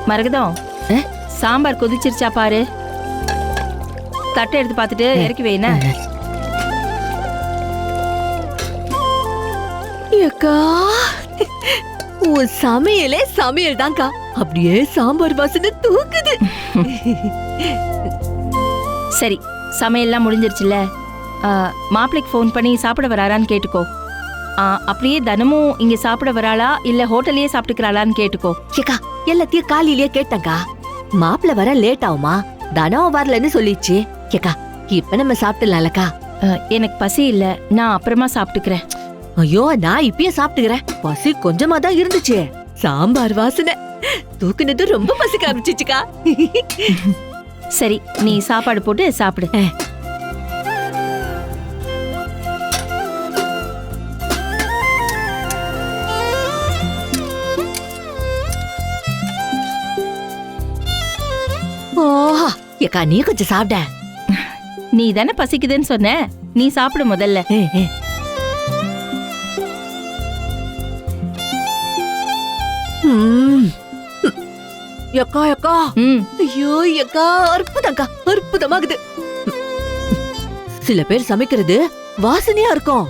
மரகதம், சாம்பார் கொதிச்சிருச்சா பாரு. தட்டை எடுத்து பார்த்துட்டு இறக்கி வைனா. அக்கா, உன் சமையலே சமையல் தான்க்கா. அப்படியே சாம்பார் வாசனை தூக்குது. சரி, சமையல்லாம் முடிஞ்சிருச்சுல. மாப்பிளைக்கு ஃபோன் பண்ணி சாப்பிட வராரான்னு கேட்டுக்கோ. அப்படியே தினமும் இங்க சாப்பிட வராளா இல்ல ஹோட்டல்லயே சாப்பிட்டுக்கிறாளான்னு கேட்டுக்கோ. ஏக்கா, எல்லாத்தையும் காலையிலேயே கேட்டங்கா. மாப்பிள்ள வர லேட் ஆகுமா, தனம் வரலன்னு சொல்லிச்சு. ஏக்கா, இப்ப நம்ம சாப்பிடலாம்லக்கா. எனக்கு பசி இல்ல, நான் அப்புறமா சாப்பிட்டுக்கிறேன். ஐயோ, நான் இப்பயே சாப்பிட்டுக்கிறேன். பசி கொஞ்சமா தான் இருந்துச்சு. சாம்பார் வாசனை தூக்குனது ரொம்ப பசிக்க ஆரம்பிச்சிச்சுக்கா. சரி, நீ சாப்பாடு போட்டு சாப்பிடு. ஓஹா, ஏக்கா நீ கொஞ்சம் சாப்பிட. நீ தானே பசிக்குதுன்னு சொன்ன, நீ சாப்பிடு முதல்ல. எக்கா எக்கா, ஐயோ எக்கா, அற்புதம்க்கா, அற்புதமாகுது. சில பேர் சமைக்கிறது வாசனையா இருக்கும்,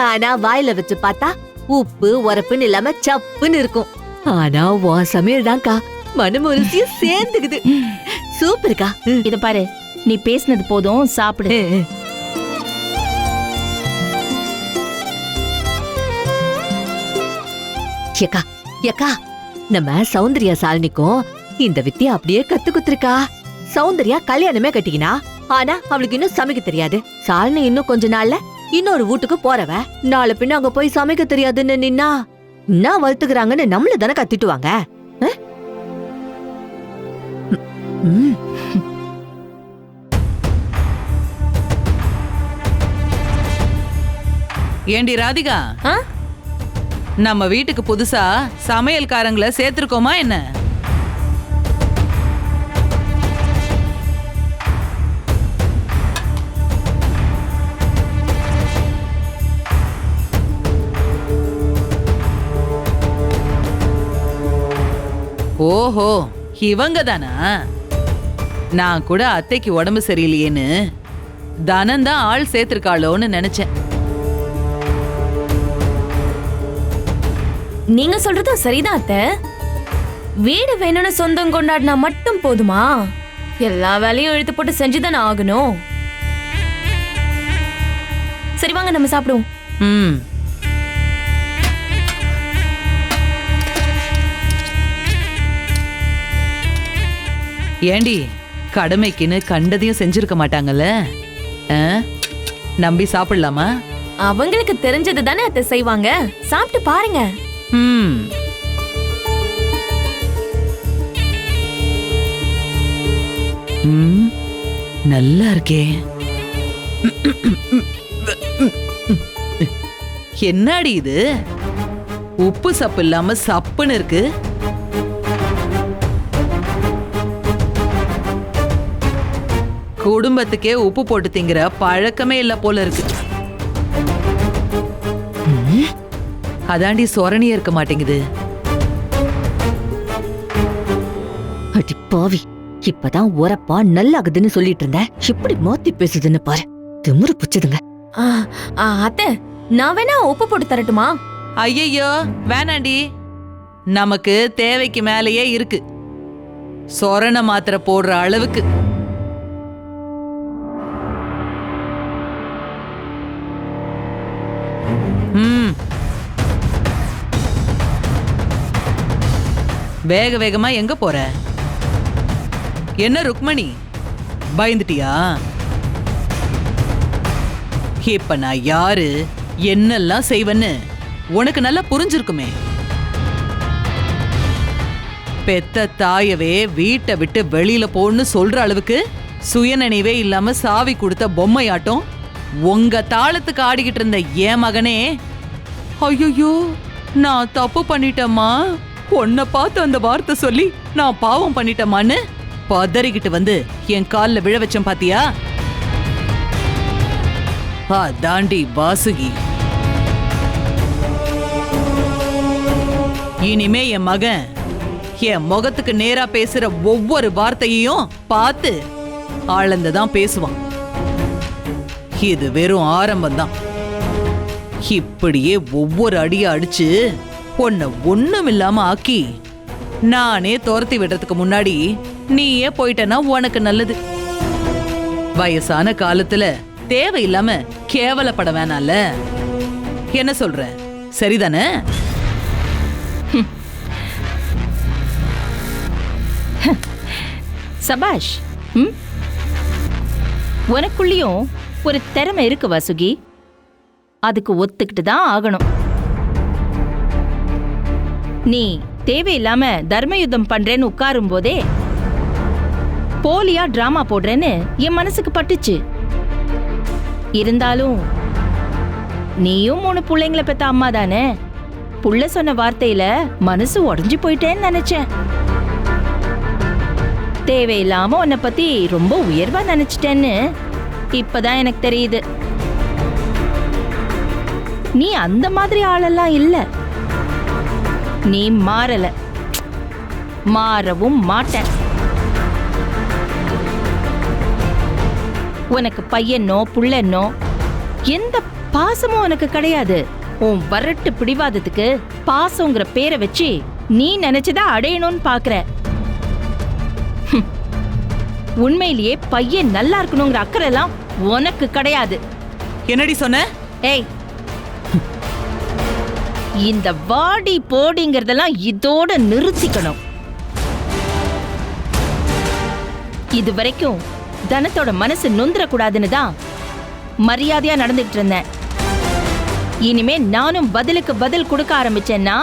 ஆனா வாயில வச்சு பார்த்தா உப்பு உரப்புன்னு இல்லாம சப்புன்னு இருக்கும். ஆனா உன் சமையல் தான்க்கா மனமு ருசியும் சேர்ந்துக்குது. சூப்பர்க்கா. இத பாரு, நீ பேசினது போதும், சாப்பிடு. ஏக்கா ஏக்கா, நம்ம சௌந்தர்யா சாலினிக்கும் இந்த வித்தியை அப்படியே கத்து குத்துருக்கா. சௌந்தர்யா கல்யாணமே கட்டிக்கினா, ஆனா அவளுக்கு இன்னும் சமைக்க தெரியாது. சாலினி இன்னும் கொஞ்ச நாள்ல இன்னொரு வீட்டுக்கு போறவ. நாளை பின்ன அங்க போய் சமைக்க தெரியாதுன்னு நின்னா என்ன வளர்த்துக்கிறாங்கன்னு நம்மள தானே கத்திட்டுவாங்க. ஏண்டி ராதிகா, நம்ம வீட்டுக்கு புதுசா சமையல்காரங்களை சேர்த்திருக்கோமா என்ன? ஓஹோ, இவங்க தானா? நான் கூட அத்தைக்கு உடம்பு சரியில்லையேன்னு தனந்தான் ஆள் சேர்த்திருக்காளோன்னு நினைச்சேன். நீங்க சொல்றது சரிதான் அத்தை. வீடு வேணும்னு சொந்தம் கொண்டாடினா மட்டும் போதுமா? எல்லா வேலையும் இழுத்து போட்டு செஞ்சுதானே ஆகணும். சரி வாங்க நம்ம சாப்பிடுவோம். ஏண்டி, கடமைக்குன்னு கண்டதையும் செஞ்சிருக்க மாட்டாங்கல்ல? நம்பி சாப்பிடலாமா? அவங்களுக்கு தெரிஞ்சது தானே அத்தை செய்வாங்க. சாப்பிட்டு பாருங்க. நல்லா இருக்கே. என்னடி இது, உப்பு சப்பு இல்லாம சப்புன்னு இருக்கு. குடும்பத்துக்கே உப்பு போட்டு திங்கிற பழக்கமே இல்ல போல இருக்கு. அதாண்டி சொரணியே இருக்க மாட்டேங்குது. அடி பாவி, இப்பதான் உரப்பா நல்லாகுதுன்னு சொல்லிட்டு இருந்த, இப்படி மாத்தி பேசுதுன்னு பாரு. திமிரு புச்சதுங்க. அத்தை, நான் வேணா உப்பு போட்டு தரட்டுமா? ஐயோ வேணாண்டி, நமக்கு தேவைக்கு மேலேயே இருக்கு. சொரண மாத்திரை போடுற அளவுக்கு. வேக வேகமா எங்க போற? என்ன ருக்மணி, பயந்துட்டியா? இப்ப நான் யாரு, என்னெல்லாம் செய்வேன்னு உனக்கு நல்லா புரிஞ்சிருக்குமே. பெத்த தாயவே வீட்டை விட்டு வெளியில போன்னு சொல்ற அளவுக்கு சுயநினைவே இல்லாம சாவி கொடுத்த பொம்மையாட்டம் உங்க தாளத்துக்கு ஆடிக்கிட்டு இருந்த என் மகனே, ஐயோ நான் தப்பு பண்ணிட்டேம்மா, உன்னை பார்த்து அந்த வார்த்தை சொல்லி நான் பாவம் பண்ணிட்டேமான்னு பதறிக்கிட்டு வந்து என் கால்ல விழ வச்சேன் பாத்தியா? தாண்டி வாசுகி, இனிமே என் மகன் என் முகத்துக்கு நேரா பேசுற ஒவ்வொரு வார்த்தையையும் பார்த்து ஆழ்ந்துதான் பேசுவான். இது வெறும் ஆரம்பம்தான். இப்படியே ஒவ்வொரு அடியா அடிச்சு உன்னை ஒண்ணுமில்லாம ஆக்கி நானே துரத்தி விடுறதுக்கு முன்னாடி நீயே போயிட்டனா உனக்கு நல்லது. வயசான காலத்துல தேவையில்லாம கேவலப்பட வேணால. என்ன சொல்ற, சரிதானே? சபாஷ். உனக்குள்ளயும் ஒரு திறமை இருக்கு வாசுகி. அதுக்கு ஒத்துக்கிட்டு தான் ஆகணும். நீ தேவையில்லாம தர்ம யுத்தம் பண்றேன்னு உட்காரும் போதே போலியா டிராமா போடுறேன்னு என் மனசுக்கு பட்டுச்சு. இருந்தாலும் நீயும் 3 பிள்ளைங்களை பெத்த அம்மா தானே. புள்ள சொன்ன வார்த்தையில மனசு உடைஞ்சு போயிட்டேன்னு நினைச்சேன். தேவையில்லாம உன்னை பத்தி ரொம்ப உயர்வா நினைச்சிட்டேன்னு இப்பதான் எனக்கு தெரியுது. நீ அந்த மாதிரி ஆளெல்லாம் இல்ல. நீ மாறல, மாறவும் மாட்டேன். உனக்கு பையனோ புள்ளனோ எந்த பாசமும் உனக்கு கிடையாது. உன் வரட்டு பிடிவாதத்துக்கு பாசங்கிற பேரை வச்சு நீ நினைச்சதா அடையணும்னு பாக்குற. உண்மையிலேயே பையன் நல்லா இருக்கணுங்கிற அக்கறை எல்லாம் உனக்கு கிடையாது. என்னடி சொன்ன? ஏய், இந்த வாடி போடிங்கிறதெல்லாம் இதோட நிறுத்திக்கணும். இது வரைக்கும் தனத்தோட மனசு நொந்துடக்கூடாதுன்னு தான் மரியாதையா நடந்துட்டு இருந்தேன். இனிமே நானும் பதிலுக்கு பதில் கொடுக்க ஆரம்பிச்சேன்னா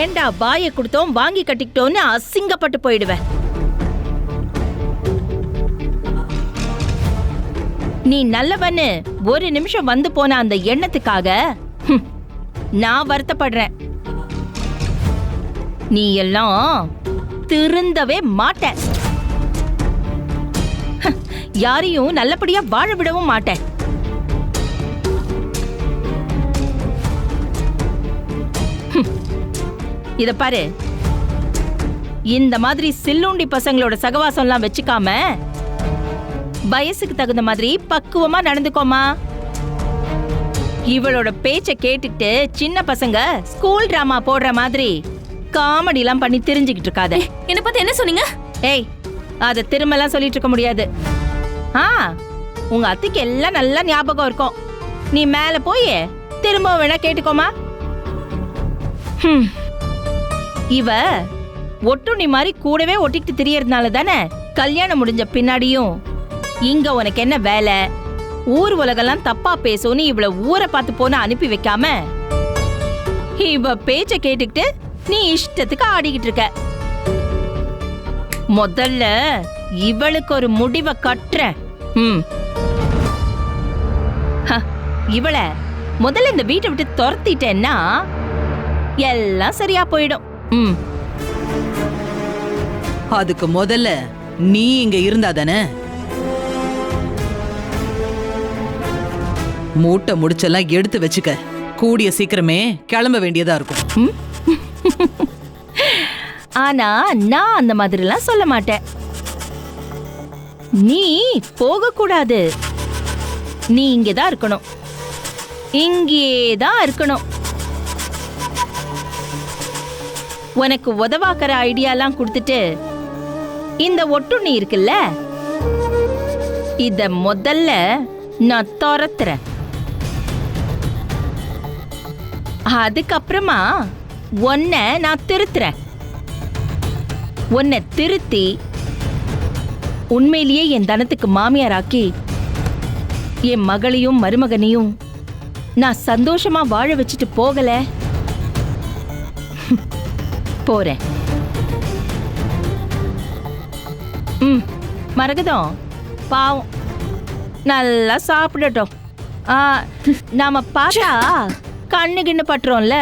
ஏண்டா வாயை கொடுத்தோம் வாங்கி கட்டிக்கிட்டோன்னு அசிங்கப்பட்டு போயிடுவேன். நீ நல்லவன்னு ஒரு நிமிஷம் வந்து போன அந்த எண்ணத்துக்காக நான் வருத்தப்படுறேன். நீ எல்லாம் திருந்தவே மாட்ட. யாரையும் நல்லபடியா வாழ விடவும் மாட்டேன். இத பாரு, இந்த மாதிரி சில்லுண்டி பசங்களோட சகவாசம்லாம் வச்சுக்காம வயசுக்கு தகுந்த மாதிரி பக்குவமா நடந்துக்கோமா. இவளோட பேச்ச கேட்டுட்டு சின்ன பசங்க ஸ்கூல் டிராமா போடுற மாதிரி காமெடி எல்லாம் பண்ணி தெரிஞ்சுக்கிட்டு இருக்காத. என்ன பத்தி என்ன சொன்னீங்க? ஏய், அத திரும்பலாம் சொல்லிட்டு இருக்க முடியாது. உங்க அத்தைக்கு எல்லாம் நல்லா ஞாபகம் இருக்கும். நீ மேல போய் திரும்ப வேணா கேட்டுக்கோமா. இவ ஒட்டுண்ணி மாதிரி கூடவே ஒட்டிக்கிட்டு திரியறதுனால தானே கல்யாணம் முடிஞ்ச பின்னாடியும் இங்க உனக்கு என்ன வேலை, ஊர் உலகெல்லாம் தப்பா பேசும்னு இவள ஊரை பார்த்து போன அனுப்பி வைக்காம இவ பேச்ச கேட்டுக்கிட்டு நீ இஷ்டத்துக்கு ஆடிக்கிட்டு இருக்க. முதல்ல இவளுக்கு ஒரு முடிவை கட்டுறேன். இவள முதல்ல இந்த வீட்டை விட்டு துரத்திட்டேன்னா எல்லாம் சரியா போயிடும். அதுக்கு முதல்ல நீ இங்க இருந்தாதானே? மூட்டை முடிச்செல்லாம் எடுத்து வச்சுக்க. கூடிய சீக்கிரமே கிளம்ப வேண்டியதா இருக்கும். ஆனா நான் அந்த மாதிரிலாம் சொல்ல மாட்டேன். நீ போக கூடாது. நீ இங்கதான் இருக்கணும். இங்கேதான் இருக்கணும். உனக்கு உதவாக்கிற ஐடியாலாம் கொடுத்துட்டு இந்த ஒட்டுண்ணி இருக்குல்ல, இத முதல்ல நான் துரத்துறேன். அதுக்கப்புறமா உன்னை நான் திருத்துறேன். உன்னை திருத்தி உண்மையிலேயே என் தனத்துக்கு மாமியாராக்கி என் மகளையும் மருமகனையும் நான் சந்தோஷமா வாழ வச்சுட்டு போகல போறேன். மரகதம் பாவம் நல்லா சாப்பிடட்டும். நாம பார்த்தா கண்ணு கிண்ணு பட்டுறோம்ல.